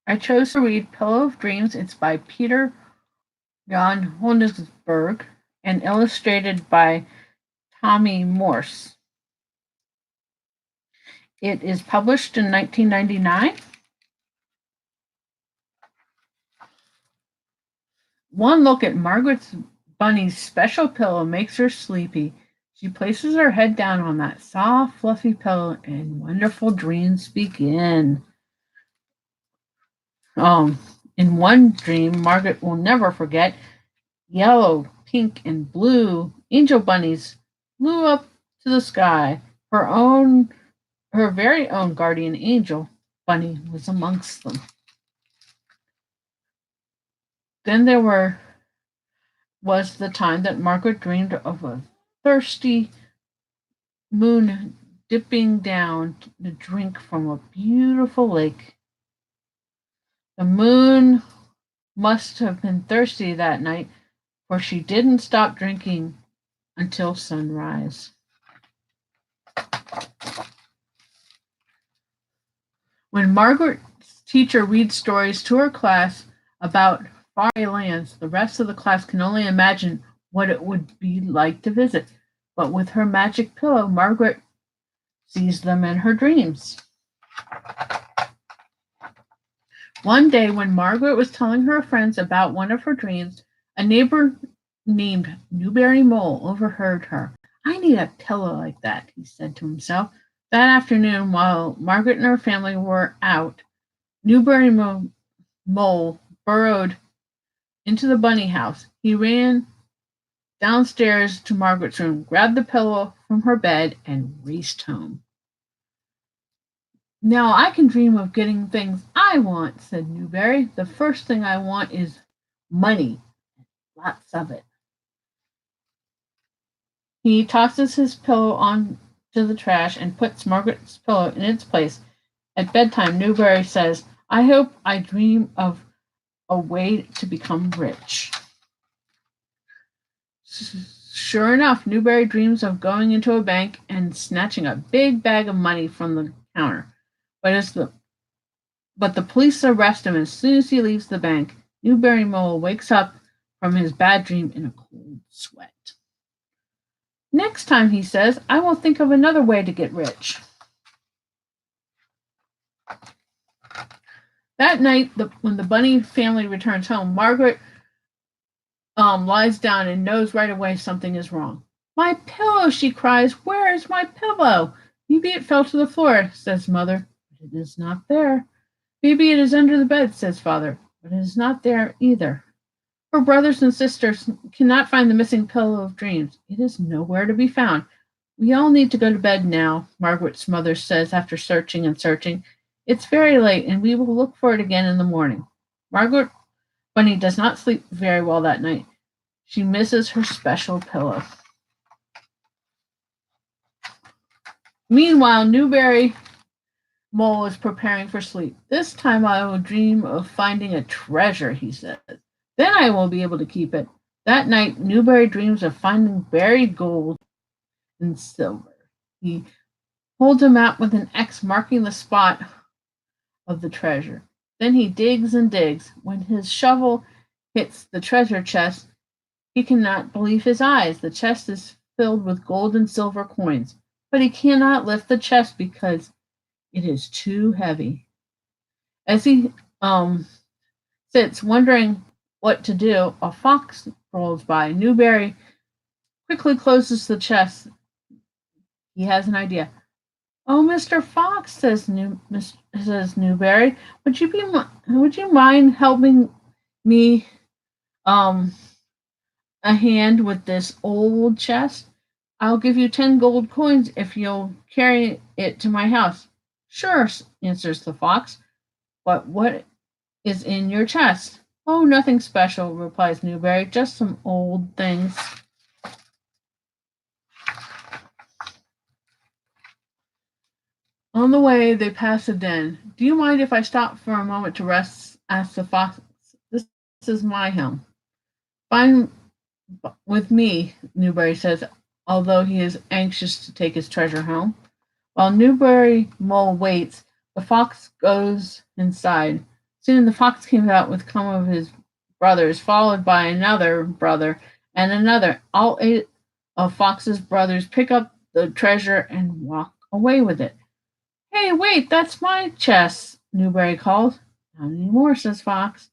I chose to read Pillow of Dreams. It's by Peter Jan Honisberg and illustrated by Tommy Morse. It is published in 1999. One look at Margaret's bunny's special pillow makes her sleepy. She places her head down on that soft, fluffy pillow, and wonderful dreams begin. Um, in one dream, Margaret will never forget, yellow, pink, and blue angel bunnies flew up to the sky. Her very own guardian angel bunny was amongst them. Then was the time that Margaret dreamed of a thirsty moon dipping down to drink from a beautiful lake. The moon must have been thirsty that night, for she didn't stop drinking until sunrise. When Margaret's teacher reads stories to her class about faraway lands, the rest of the class can only imagine what it would be like to visit. But with her magic pillow, Margaret sees them in her dreams. One day, when Margaret was telling her friends about one of her dreams, a neighbor named Newberry Mole overheard her. I need a pillow like that, he said to himself. That afternoon, while Margaret and her family were out, Newberry Mole burrowed into the bunny house. He ran downstairs to Margaret's room, grabbed the pillow from her bed, and raced home. Now I can dream of getting things I want, said Newberry. The first thing I want is money. Lots of it. He tosses his pillow onto the trash and puts Margaret's pillow in its place. At bedtime, Newberry says, I hope I dream of a way to become rich. Sure enough, Newberry dreams of going into a bank and snatching a big bag of money from the counter. But the police arrest him as soon as he leaves the bank. Newberry Mole wakes up from his bad dream in a cold sweat. Next time, he says, I will think of another way to get rich. That night, when the bunny family returns home, Margaret lies down and knows right away something is wrong. My pillow, she cries. Where is my pillow? Maybe it fell to the floor, says Mother, but it is not there. Maybe it is under the bed, says Father, but it is not there either. Her brothers and sisters cannot find the missing pillow of dreams. It is nowhere to be found. We all need to go to bed now, Margaret's mother says after searching and searching. It's very late, and we will look for it again in the morning. Margaret Bunny does not sleep very well that night. She misses her special pillow. Meanwhile, Newberry Mole is preparing for sleep. This time I will dream of finding a treasure, he says. Then I will be able to keep it. That night, Newberry dreams of finding buried gold and silver. He holds them out with an X marking the spot of the treasure. Then he digs and digs. When his shovel hits the treasure chest, he cannot believe his eyes. The chest is filled with gold and silver coins, but he cannot lift the chest because it is too heavy. As he sits wondering what to do, a fox rolls by. Newberry quickly closes the chest. He has an idea. Oh, Mr. Fox, says Newberry, would you mind helping me a hand with this old chest? I'll give you 10 gold coins if you'll carry it to my house. Sure, answers the fox. But what is in your chest? Oh, nothing special, replies Newberry, just some old things. On the way, they pass a den. Do you mind if I stop for a moment to rest? Asks the fox. This is my home. Fine with me, Newberry says, although he is anxious to take his treasure home. While Newberry Mole waits, the fox goes inside. Soon the fox came out with some of his brothers, followed by another brother and another. All 8 of Fox's brothers pick up the treasure and walk away with it. Hey, wait, that's my chest, Newberry called. Not anymore, says Fox.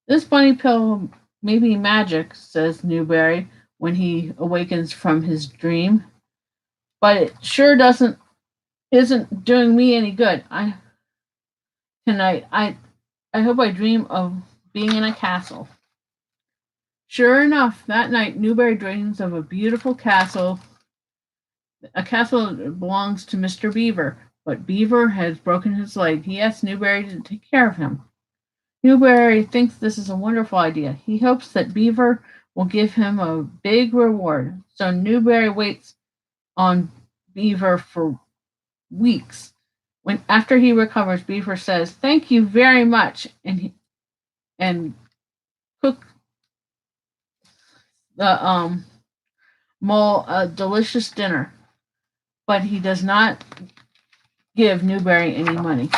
This bunny pill may be magic, says Newberry when he awakens from his dream, but it sure doesn't isn't doing me any good. I hope I dream of being in a castle. Sure enough, that night Newberry dreams of a beautiful castle. A castle that belongs to Mr. Beaver, but Beaver has broken his leg. He asks Newberry to take care of him. Newberry thinks this is a wonderful idea. He hopes that Beaver will give him a big reward. So Newberry waits on Beaver for weeks. When after he recovers, Beaver says, "Thank you very much," and cook the mole a delicious dinner. But he does not give Newberry any money.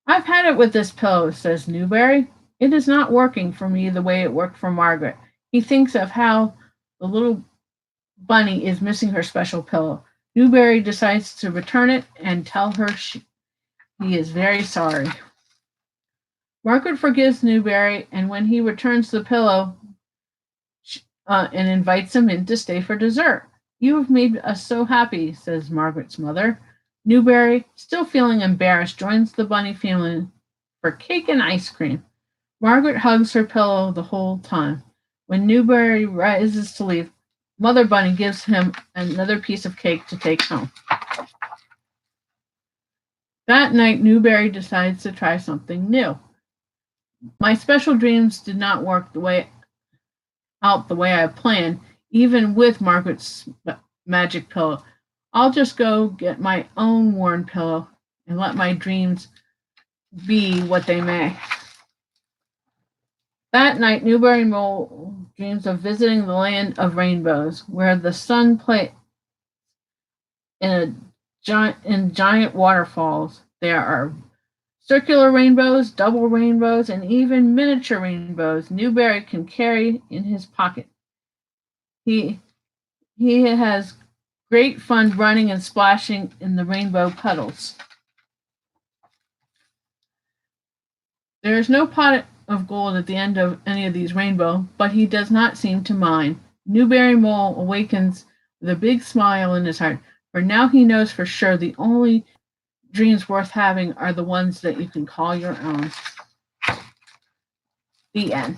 I've had it with this pillow, says Newberry. It is not working for me the way it worked for Margaret. He thinks of how the little bunny is missing her special pillow. Newberry decides to return it and tell her he is very sorry. Margaret forgives Newberry, and when he returns the pillow and invites him in to stay for dessert. You have made us so happy, says Margaret's mother. Newberry, still feeling embarrassed, joins the bunny family for cake and ice cream. Margaret hugs her pillow the whole time. When Newberry rises to leave, Mother Bunny gives him another piece of cake to take home. That night, Newberry decides to try something new. My special dreams did not work the way I planned, even with Margaret's magic pillow. I'll just go get my own worn pillow and let my dreams be what they may. That night, Newberry Mole dreams of visiting the land of rainbows, where the sun plays in giant waterfalls. There are circular rainbows, double rainbows, and even miniature rainbows Newberry can carry in his pocket. He has great fun running and splashing in the rainbow puddles. There is no pot of gold at the end of any of these rainbows, but he does not seem to mind. Newberry Mole awakens with a big smile in his heart, for now he knows for sure the only dreams worth having are the ones that you can call your own. The end.